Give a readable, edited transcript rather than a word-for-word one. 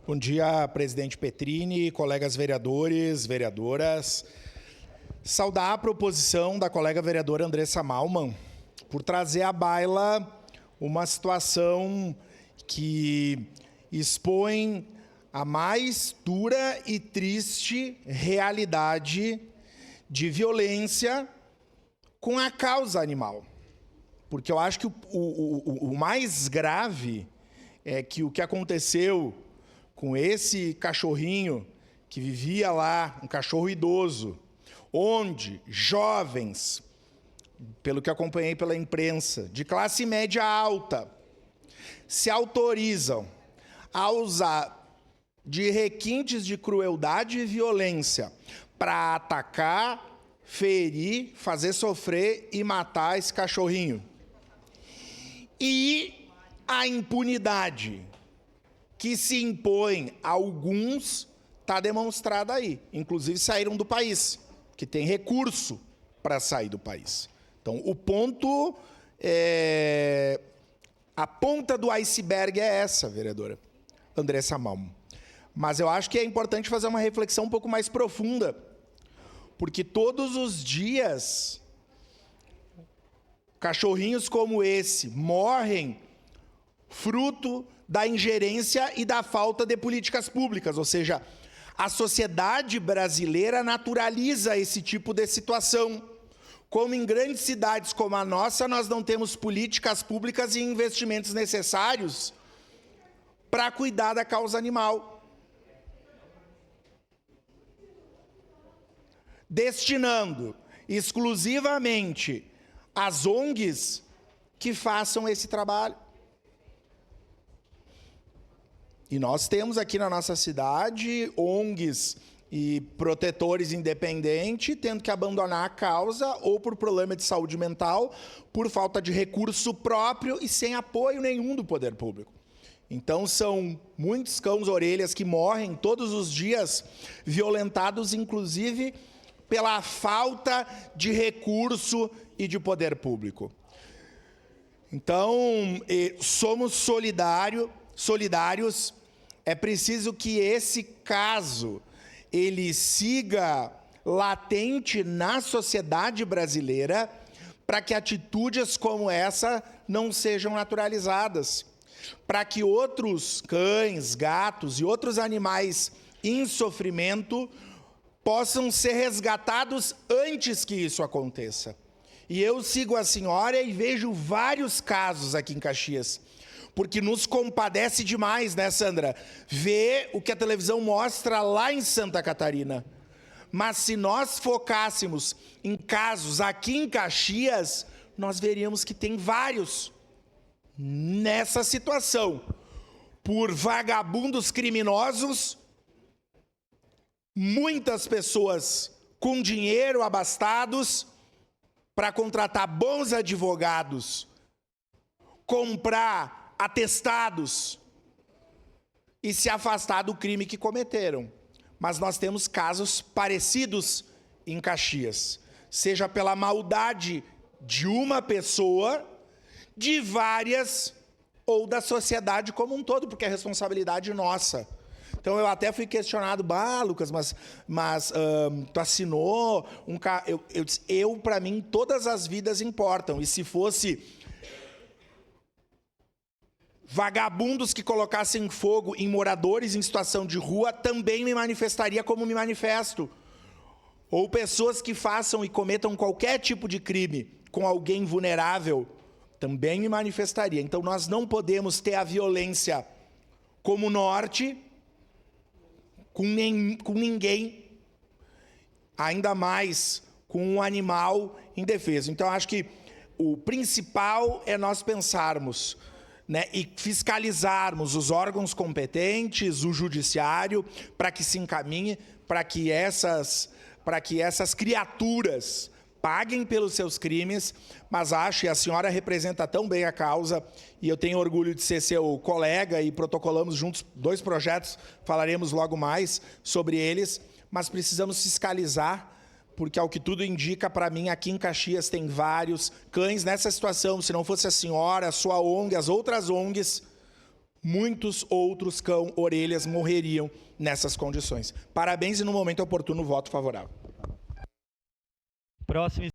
Bom dia, presidente Petrini, colegas vereadores, vereadoras. Saudar a proposição da colega vereadora Andressa Malman por trazer à baila uma situação que expõe a mais dura e triste realidade de violência com a causa animal. Porque eu acho que o mais grave é que o que aconteceu com esse cachorrinho que vivia lá, um cachorro idoso, onde jovens, pelo que acompanhei pela imprensa, de classe média alta, se autorizam a usar de requintes de crueldade e violência para atacar, ferir, fazer sofrer e matar esse cachorrinho. E a impunidade que se impõe a alguns está demonstrada aí. Inclusive saíram do país, que tem recurso para sair do país. Então, o ponto a ponta do iceberg é essa, vereadora Andressa Malman. Mas eu acho que é importante fazer uma reflexão um pouco mais profunda, porque todos os dias cachorrinhos como esse morrem fruto da ingerência e da falta de políticas públicas, ou seja, a sociedade brasileira naturaliza esse tipo de situação. Como em grandes cidades como a nossa, nós não temos políticas públicas e investimentos necessários para cuidar da causa animal, destinando exclusivamente às ONGs que façam esse trabalho. E nós temos aqui na nossa cidade ONGs e protetores independentes tendo que abandonar a causa ou por problema de saúde mental, por falta de recurso próprio e sem apoio nenhum do poder público. Então são muitos cães-orelhas que morrem todos os dias, violentados inclusive pela falta de recurso e de poder público. Então, somos solidários. É preciso que esse caso ele siga latente na sociedade brasileira para que atitudes como essa não sejam naturalizadas, para que outros cães, gatos e outros animais em sofrimento possam ser resgatados antes que isso aconteça. E eu sigo a senhora e vejo vários casos aqui em Caxias, porque nos compadece demais, né, Sandra? Ver o que a televisão mostra lá em Santa Catarina. Mas se nós focássemos em casos aqui em Caxias, nós veríamos que tem vários nessa situação. Por vagabundos criminosos, muitas pessoas com dinheiro abastados para contratar bons advogados, comprar atestados e se afastar do crime que cometeram. Mas nós temos casos parecidos em Caxias, seja pela maldade de uma pessoa, de várias ou da sociedade como um todo, porque é responsabilidade nossa. Então eu até fui questionado, Lucas, mas tu assinou um eu para mim todas as vidas importam, e se fosse vagabundos que colocassem fogo em moradores em situação de rua, também me manifestaria como me manifesto. Ou pessoas que façam e cometam qualquer tipo de crime com alguém vulnerável, também me manifestaria. Então nós não podemos ter a violência como norte com ninguém, ainda mais com um animal indefeso. Então acho que o principal é nós pensarmos, né, e fiscalizarmos os órgãos competentes, o judiciário, para que se encaminhe, para que essas criaturas paguem pelos seus crimes. Mas acho, e a senhora representa tão bem a causa, e eu tenho orgulho de ser seu colega, e protocolamos juntos 2 projetos, falaremos logo mais sobre eles, mas precisamos fiscalizar, porque ao que tudo indica, para mim, aqui em Caxias tem vários cães nessa situação. Se não fosse a senhora, a sua ONG, as outras ONGs, muitos outros cão-orelhas morreriam nessas condições. Parabéns e, no momento oportuno, voto favorável. Próximo.